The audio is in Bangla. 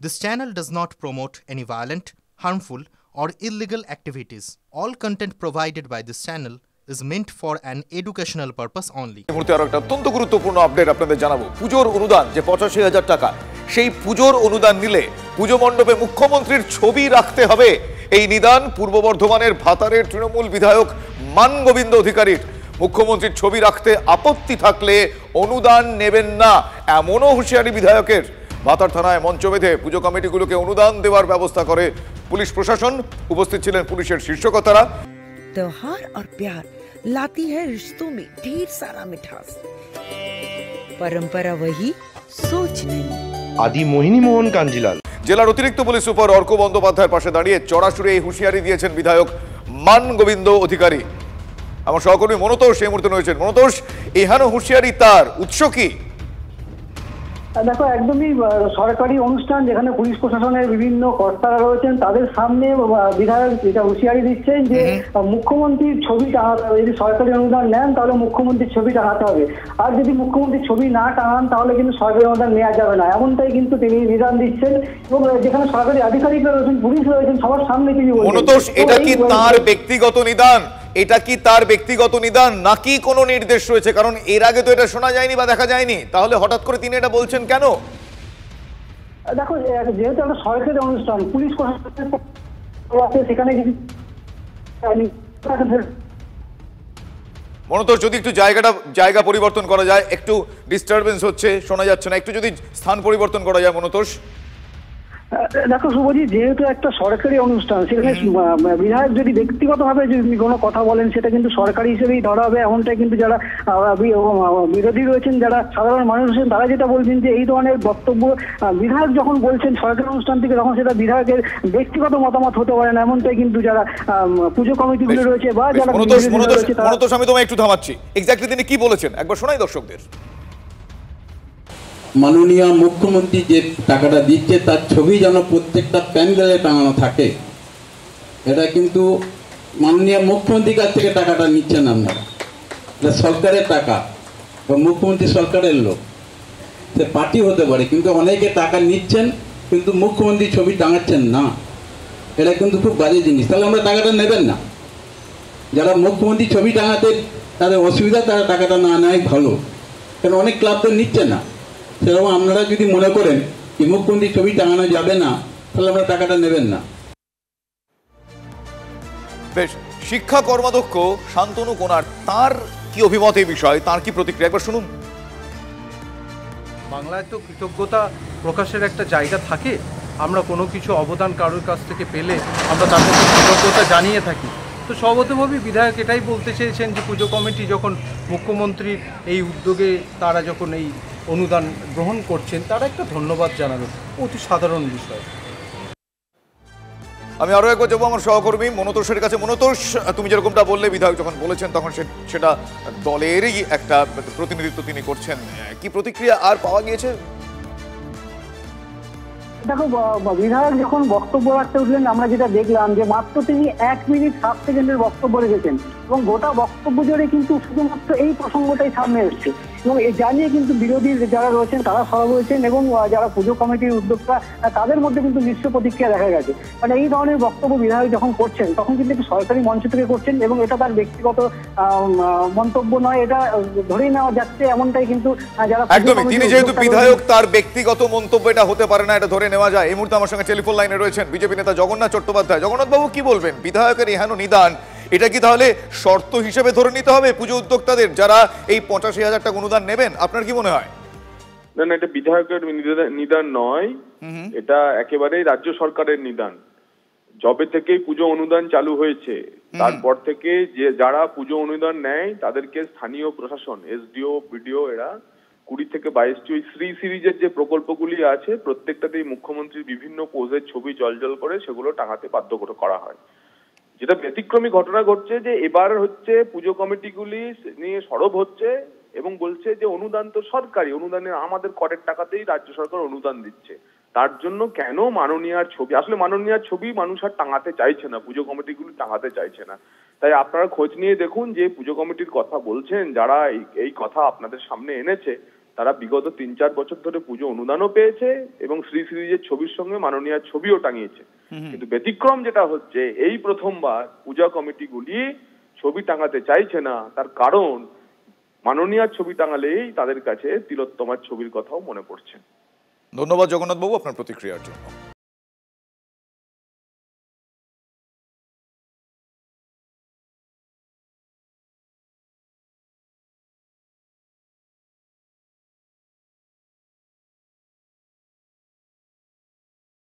This channel does not promote any violent, harmful, or illegal activities. All content provided by this channel is meant for an educational purpose only. এই মুহূর্তে আরো একটা অত্যন্ত গুরুত্বপূর্ণ আপডেট আপনাদের জানাবো। পুজোর অনুদান যে ৮৫,০০০ টাকা, সেই পুজোর অনুদান নিলে পুজো মণ্ডপে মুখ্যমন্ত্রীর ছবি রাখতে হবে। এই নিদান পূর্ব বর্ধমানের ভাতারের তৃণমূল বিধায়ক মান গোবিন্দ অধিকারীর। মুখ্যমন্ত্রীর ছবি রাখতে আপত্তি থাকলে অনুদান নেবেন না, এমনও হুঁশিয়ারি বিধায়কের। ভাতার থানায় মঞ্চ বেঁধে পুজো কমিটিগুলোকে অনুদান দেওয়ার ব্যবস্থা করে পুলিশ প্রশাসন। উপস্থিত ছিলেন পুলিশের শীর্ষকতারা। त्योहार और प्यार लाती है रिश्तों में ढेर सारा मिठास। परंपरा वही, सोच नहीं। आदि मोहिनी मोहन कांजीलाल। জেলার অতিরিক্ত পুলিশ সুপার অর্ক বন্দ্যোপাধ্যায়ের পাশে দাঁড়িয়ে চড়াচড়ি এই হুঁশিয়ারি দিয়েছেন বিধায়ক মান গোবিন্দ অধিকারী। আমার সহকর্মী মনোতোষ এই মুহূর্তে রয়েছেন। মনোতোষ, এহেন হুঁশিয়ারি তার উৎস কি? দেখো, একদমই সরকারি অনুষ্ঠান যেখানে পুলিশ প্রশাসনের বিভিন্ন কর্তারা রয়েছেন, তাদের সামনে বিধায়ক এটা হুঁশিয়ারি দিচ্ছেন যে মুখ্যমন্ত্রীর ছবি টাঙাতে হবে। যদি সরকারি অনুদান নেন তাহলে মুখ্যমন্ত্রীর ছবি টাঙাতে হবে, আর যদি মুখ্যমন্ত্রীর ছবি না টাঙান তাহলে কিন্তু সরকারি অনুদান নেওয়া যাবে না, এমনটাই কিন্তু তিনি নিদান দিচ্ছেন। এবং যেখানে সরকারি আধিকারিকরা রয়েছেন, পুলিশ রয়েছেন, সবার সামনে তিনি বলছেন। মনোতোষ, এটা কি তার ব্যক্তিগত নিদান? এটা কি তার ব্যক্তিগত নিদান নাকি কোনো নির্দেশ রয়েছে? কারণ এর আগে তো এটা শোনা যায়নি বা দেখা যায়নি, তাহলে হঠাৎ করে তিনি এটা বলছেন কেন? দেখো, যেহেতু একটা সরকারি অনুষ্ঠান, পুলিশ সেখানে মনোতোষ, যদি একটু জায়গা পরিবর্তন করা যায়, একটু ডিস্টারবেন্স হচ্ছে, শোনা যাচ্ছে না, একটু যদি স্থান পরিবর্তন করা যায় মনোতোষ। দেখো শুভজিৎ, যেহেতু একটা সরকারি অনুষ্ঠান, সেখানে বিধায়ক যদি ব্যক্তিগতভাবে যদি কোনো কথা বলেন সেটা কিন্তু সরকারি হিসেবেই ধরা হবে, এমনটাই কিন্তু যারা বিরোধী রয়েছেন, যারা সাধারণ মানুষ রয়েছেন, তারা যেটা বলছেন যে এই ধরনের বক্তব্য বিধায়ক যখন বলছেন সরকারি অনুষ্ঠান থেকে, তখন সেটা বিধায়কের ব্যক্তিগত মতামত হতে পারে না, এমনটাই কিন্তু যারা পুজো কমিটিগুলো রয়েছে বা যারা মনোতোষ, আমি তোমায় একটু থামাচ্ছি। এক্স্যাক্টলি তিনি কি বলেছেন একবার শোনাই দর্শকদের। মাননীয় মুখ্যমন্ত্রী যে টাকাটা দিচ্ছে তার ছবি যেন প্রত্যেকটা প্যান্ডেলে টাঙানো থাকে। এটা কিন্তু মাননীয় মুখ্যমন্ত্রীর কাছ থেকে টাকাটা নিচ্ছেন আপনারা, এটা সরকারের টাকা, মুখ্যমন্ত্রী সরকারের লোক, সে পার্টি হতে পারে, কিন্তু অনেকে টাকা নিচ্ছেন কিন্তু মুখ্যমন্ত্রী ছবি টাঙাচ্ছেন না। এটা কিন্তু খুব বাজে জিনিস। তাহলে আমরা টাকাটা নেবেন না। যারা মুখ্যমন্ত্রী ছবি টাঙাতে তাদের অসুবিধা, তারা টাকাটা না নেয় ভালো, কারণ অনেক ক্লাব তো নিচ্ছে না। সেরকম আপনারা যদি মনে করেন যে মুখ্যমন্ত্রী ছবি টাঙানো যাবে না, তাহলে আমরা টাকাটা নেবেন না। বেশ, শিক্ষা কর্মাধ্যক্ষ শান্তনু কোনার, তার কি অভিমত এই বিষয়ে, তার কি প্রতিক্রিয়া একবার শুনুন। বাংলায় তো কৃতজ্ঞতা প্রকাশের একটা জায়গা থাকে। আমরা কোনো কিছু অবদান কারোর কাছ থেকে পেলে আমরা তার কাছে কৃতজ্ঞতা জানিয়ে থাকি। তো স্বভাবতভাবেই বিধায়ক এটাই বলতে চেয়েছেন যে পুজো কমিটি যখন মুখ্যমন্ত্রীর এই উদ্যোগে তারা যখন এই অনুদান গ্রহণ করছেন, তারা একটা ধন্যবাদ জানাবেন, অতি সাধারণ বিষয়। আমি আরো একবার যাবো আমার সহকর্মী মনোতোষের কাছে। মনোতোষ, তুমি যেরকমটা বললে বিধায়ক যখন বলেছেন তখন সেটা দলেরই একটা প্রতিনিধিত্ব তিনি করছেন, কি প্রতিক্রিয়া আর পাওয়া গিয়েছে? দেখো, বিধায়ক যখন বক্তব্য রাখতে উঠলেন, আমরা যেটা দেখলাম যে মাত্র তিনি 1 মিনিট 7 সেকেন্ডের বক্তব্য রেখেছেন, এবং গোটা বক্তব্য জুড়ে কিন্তু শুধুমাত্র এই প্রসঙ্গটাই সামনে এসছে। এবং জানিয়ে কিন্তু বিরোধী যারা রয়েছেন তারা সরব হয়েছেন, এবং যারা পুজো কমিটির উদ্যোক্তা তাদের মধ্যে কিন্তু মিশ্র প্রতিক্রিয়া দেখা গেছে। মানে এই ধরনের বক্তব্য বিধায়ক যখন করছেন তখন কিন্তু একটু সরকারি মঞ্চ থেকে করছেন, এবং এটা তার ব্যক্তিগত মন্তব্য নয়, এটা ধরেই নেওয়া যাচ্ছে, এমনটাই কিন্তু যারা একদমই, তিনি যেহেতু বিধায়ক তার ব্যক্তিগত মন্তব্য এটা হতে পারে না, এটা ধরে নেওয়া যায়। এই মুহূর্তে আমার সঙ্গে টেলিফোন লাইনে রয়েছেন বিজেপি নেতা জগন্নাথ চট্টোপাধ্যায়। জগন্নাথ বাবু, কি বলবেন? বিধায়কের এহেন নিদান, এটা কি তাহলে শর্ত হিসেবে ধরে নিতে হবে পুজো উদ্যোক্তাদের যারা এই ৮৫,০০০ টাকা অনুদান নেবেন? আপনার কি মনে হয়? না না, এটা বিধায়কের নিদান নয়, এটা একেবারেই রাজ্য সরকারের নিদান। যবে থেকে পুজো অনুদান চালু হয়েছে তারপর থেকে যে যারা পুজো অনুদান নেয় তাদেরকে স্থানীয় প্রশাসন, এসডিও, বিডিও, এরা 20 থেকে 22টি ওই শ্রী সিরিজের যে প্রকল্পগুলি আছে প্রত্যেকটাতেই মুখ্যমন্ত্রীর বিভিন্ন পোজের ছবি জলজল করে সেগুলো টাঙাতে বাধ্য করা হয়। যেটা ব্যতিক্রমী ঘটনা ঘটছে যে এবার হচ্ছে পুজো কমিটিগুলি নিয়ে সরব হচ্ছে এবং বলছে যে অনুদান তো সরকারি, অনুদানে আমাদের করের টাকাতেই রাজ্য সরকার অনুদান দিচ্ছে, তার জন্য কেন মাননীয়ার ছবি? আসলে মাননীয়ার ছবি মানুষ আর টাঙাতে চাইছে না, পুজো কমিটিগুলি টাঙাতে চাইছে না। তাই আপনারা খোঁজ নিয়ে দেখুন যে পুজো কমিটির কথা বলছেন, যারা এই কথা আপনাদের সামনে এনেছে তারা বিগত 3-4 বছর ধরে পুজো অনুদানও পেয়েছে এবং শ্রী শ্রীজের ছবির সঙ্গে মাননীয় ছবিও টাঙিয়েছে। কিন্তু ব্যতিক্রম যেটা হচ্ছে, এই প্রথমবার পূজা কমিটিগুলি ছবি টাঙাতে চাইছে না। তার কারণ মাননীয় ছবি টাঙালেই তাদের কাছে তিলোত্তমার ছবির কথাও মনে পড়ছে। ধন্যবাদ জগন্নাথ বাবু আপনার প্রতিক্রিয়ার জন্য।